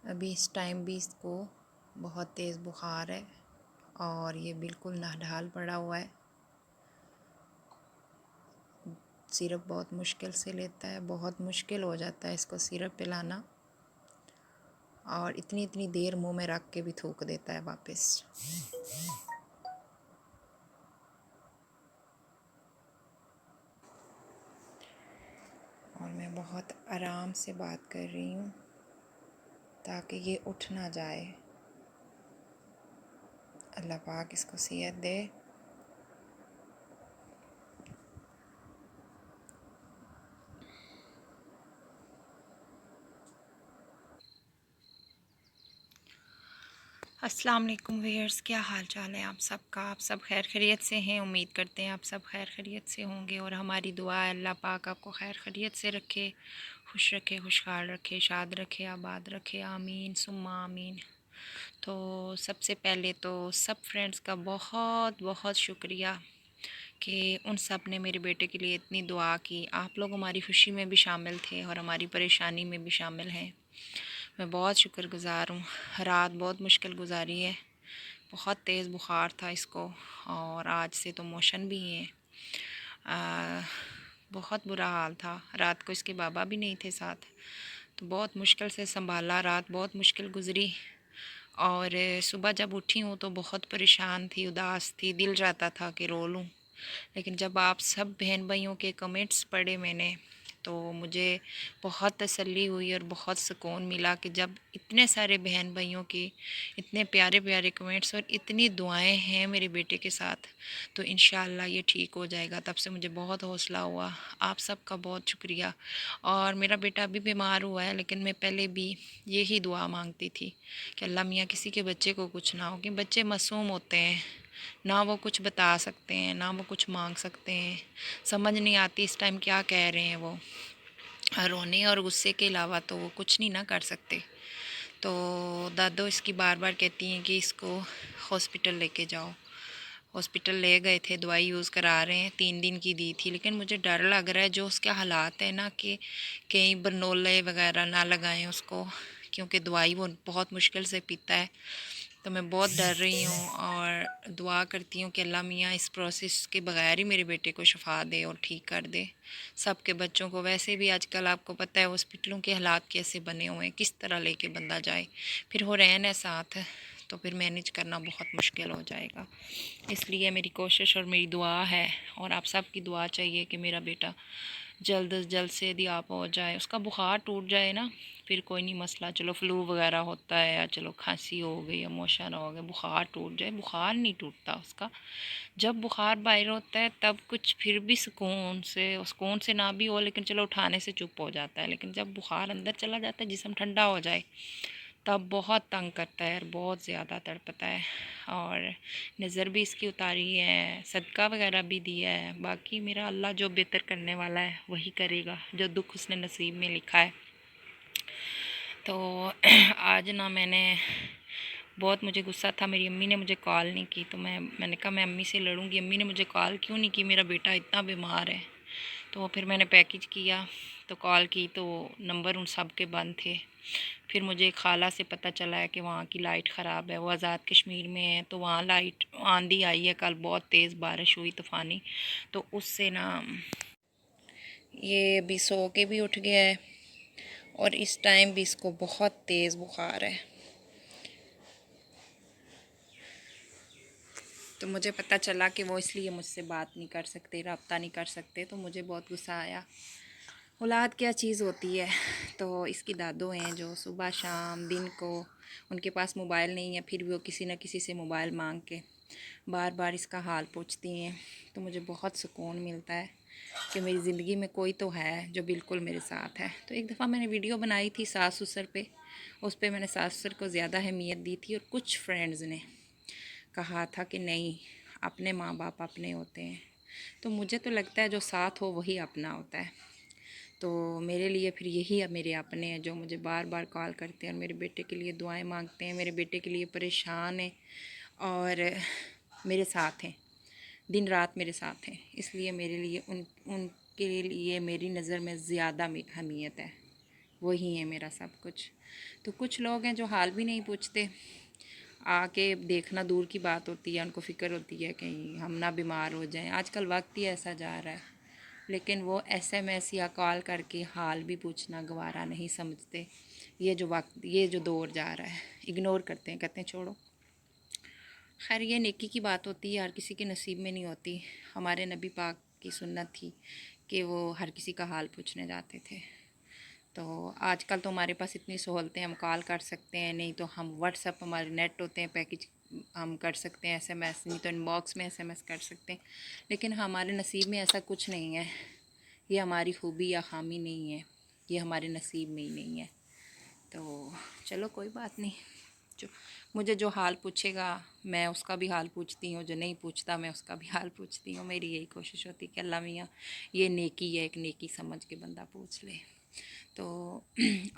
अभी इस टाइम भी इसको बहुत तेज़ बुखार है और ये बिल्कुल नाढाल पड़ा हुआ है। सिरप बहुत मुश्किल से लेता है, बहुत मुश्किल हो जाता है इसको सिरप पिलाना, और इतनी इतनी देर मुंह में रख के भी थूक देता है वापस। और मैं बहुत आराम से बात कर रही हूँ ताकि ये उठ ना जाए। अल्लाह पाक इसको सेहत दे। अस्सलाम वालेकुम व्यूअर्स, क्या हाल चाल है आप सबका? आप सब खैर खैरियत से हैं? उम्मीद करते हैं आप सब खैर खैरियत से होंगे और हमारी दुआ है अल्लाह पाक आपको खैर खैरियत से रखे, खुश रखे, खुशहाल रखे, शाद रखे, आबाद रखे। आमीन सुम्मा आमीन। तो सबसे पहले तो सब फ्रेंड्स का बहुत बहुत शुक्रिया कि उन सब ने मेरे बेटे के लिए इतनी दुआ की। आप लोग हमारी खुशी में भी शामिल थे और हमारी परेशानी में भी शामिल हैं। मैं बहुत शुक्रगुज़ार हूँ। रात बहुत मुश्किल गुजारी है, बहुत तेज़ बुखार था इसको और आज से तो मोशन भी हैं। बहुत बुरा हाल था। रात को इसके बाबा भी नहीं थे साथ, तो बहुत मुश्किल से संभाला। रात बहुत मुश्किल गुज़री और सुबह जब उठी हूँ तो बहुत परेशान थी, उदास थी, दिल चाहता था कि रो लूँ। लेकिन जब आप सब बहन भाइयों के कमेंट्स पढ़े मैंने, तो मुझे बहुत तसल्ली हुई और बहुत सुकून मिला कि जब इतने सारे बहन भाइयों के इतने प्यारे प्यारे कमेंट्स और इतनी दुआएं हैं मेरे बेटे के साथ, तो इंशाअल्लाह ये ठीक हो जाएगा। तब से मुझे बहुत हौसला हुआ। आप सबका बहुत शुक्रिया। और मेरा बेटा अभी बीमार हुआ है, लेकिन मैं पहले भी यही दुआ मांगती थी कि अल्लाह मियाँ किसी के बच्चे को कुछ ना हो, कि बच्चे मासूम होते हैं, ना वो कुछ बता सकते हैं, ना वो कुछ मांग सकते हैं। समझ नहीं आती इस टाइम क्या कह रहे हैं वो। रोने और गुस्से के अलावा तो वो कुछ नहीं ना कर सकते। तो दादो इसकी बार बार कहती हैं कि इसको हॉस्पिटल लेके जाओ। हॉस्पिटल ले गए थे, दवाई यूज़ करा रहे हैं, 3 दिन की दी थी। लेकिन मुझे डर लग रहा है जो उसके हालात है ना, कि कहीं बरनोले वगैरह ना लगाएं उसको, क्योंकि दवाई वो बहुत मुश्किल से पीता है। तो मैं बहुत डर रही हूँ और दुआ करती हूँ कि अल्लाह मियाँ इस प्रोसेस के बगैर ही मेरे बेटे को शफा दे और ठीक कर दे। सबके बच्चों को, वैसे भी आजकल आपको पता है हॉस्पिटलों के हालात कैसे बने हुए हैं, किस तरह लेके बंदा जाए। फिर हो रहना साथ, तो फिर मैनेज करना बहुत मुश्किल हो जाएगा। इसलिए मेरी कोशिश और मेरी दुआ है, और आप सब की दुआ चाहिए कि मेरा बेटा जल्द से जल्द सेहत याब हो जाए। उसका बुखार टूट जाए ना, फिर कोई नहीं मसला, चलो फ्लू वगैरह होता है या चलो खांसी हो गई या मोशन हो गया, बुखार टूट जाए। बुखार नहीं टूटता उसका। जब बुखार बाहर होता है तब कुछ फिर भी सुकून से ना भी हो, लेकिन चलो उठाने से चुप हो जाता है। लेकिन जब बुखार अंदर चला जाता है, जिस्म ठंडा हो जाए, तब बहुत तंग करता है और बहुत ज़्यादा तड़पता है। और नज़र भी इसकी उतारी है, सदका वगैरह भी दिया है। बाकी मेरा अल्लाह जो बेहतर करने वाला है वही करेगा, जो दुख उसने नसीब में लिखा है। तो आज ना मुझे गुस्सा था। मेरी अम्मी ने मुझे कॉल नहीं की, तो मैंने कहा मैं अम्मी से लड़ूंगी। अम्मी ने मुझे कॉल क्यों नहीं की, मेरा बेटा इतना बीमार है। तो फिर मैंने पैकेज किया, तो कॉल की तो नंबर उन सब के बंद थे। फिर मुझे खाला से पता चला है कि वहाँ की लाइट ख़राब है। वो आज़ाद कश्मीर में है, तो वहाँ लाइट आंधी आई है कल, बहुत तेज़ बारिश हुई तूफ़ानी, तो उससे ना ये अभी सो के भी उठ गया है और इस टाइम भी इसको बहुत तेज़ बुखार है। तो मुझे पता चला कि वो इसलिए मुझसे बात नहीं कर सकते, रब्ता नहीं कर सकते, तो मुझे बहुत गुस्सा आया। औलाद क्या चीज़ होती है। तो इसकी दादो हैं जो सुबह शाम दिन को, उनके पास मोबाइल नहीं है, फिर भी वो किसी न किसी से मोबाइल मांग के बार बार इसका हाल पूछती हैं। तो मुझे बहुत सुकून मिलता है कि मेरी ज़िंदगी में कोई तो है जो बिल्कुल मेरे साथ है। तो एक दफ़ा मैंने वीडियो बनाई थी सास ससुर पे, उस पर मैंने सास ससुर को ज़्यादा अहमियत दी थी, और कुछ फ्रेंड्स ने कहा था कि नहीं, अपने माँ बाप अपने होते हैं। तो मुझे तो लगता है जो साथ हो वही अपना होता है। तो मेरे लिए फिर यही अब मेरे अपने हैं, जो मुझे बार बार कॉल करते हैं और मेरे बेटे के लिए दुआएं मांगते हैं, मेरे बेटे के लिए परेशान हैं और मेरे साथ हैं, दिन रात मेरे साथ हैं। इसलिए मेरे लिए उनके लिए मेरी नज़र में ज़्यादा अहमियत है। वही है मेरा सब कुछ। तो कुछ लोग हैं जो हाल भी नहीं पूछते, आके देखना दूर की बात होती है, उनको फ़िक्र होती है कहीं हम ना बीमार हो जाएं। आजकल वक्त ही ऐसा जा रहा है, लेकिन वो एसएमएस या कॉल करके हाल भी पूछना गवारा नहीं समझते। ये जो वक्त, ये जो दौर जा रहा है, इग्नोर करते हैं, कहते हैं छोड़ो। खैर ये नेकी की बात होती है, हर किसी के नसीब में नहीं होती। हमारे नबी पाक की सुन्नत थी कि वो हर किसी का हाल पूछने जाते थे। तो आजकल तो हमारे पास इतनी सहूलतें, हम कॉल कर सकते हैं, नहीं तो हम व्हाट्सएप, हमारे नेट होते हैं पैकेज, हम कर सकते हैं एसएमएस, नहीं तो इनबॉक्स में एसएमएस कर सकते हैं। लेकिन हमारे नसीब में ऐसा कुछ नहीं है। ये हमारी खूबी या खामी नहीं है, ये हमारे नसीब में ही नहीं है। तो चलो कोई बात नहीं, जो मुझे जो हाल पूछेगा मैं उसका भी हाल पूछती हूँ, जो नहीं पूछता मैं उसका भी हाल पूछती हूँ। मेरी यही कोशिश होती है कि अल्लाह मियाँ ये नेकी है, एक नेकी समझ के बंदा पूछ ले। तो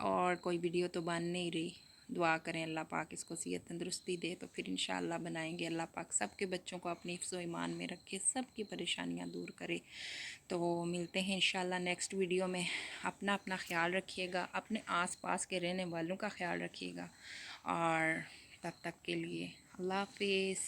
और कोई वीडियो तो बन नहीं रही, दुआ करें अल्लाह पाक इसको सेहत तंदुरुस्ती दे, तो फिर इंशाअल्लाह बनाएंगे। अल्लाह पाक सबके बच्चों को अपनी हिफ्ज़ व ईमान में रखे, सबकी परेशानियां दूर करे। तो मिलते हैं इंशाअल्लाह नेक्स्ट वीडियो में। अपना अपना ख्याल रखिएगा, अपने आसपास के रहने वालों का ख्याल रखिएगा, और तब तक के लिए अल्लाह हाफिज़।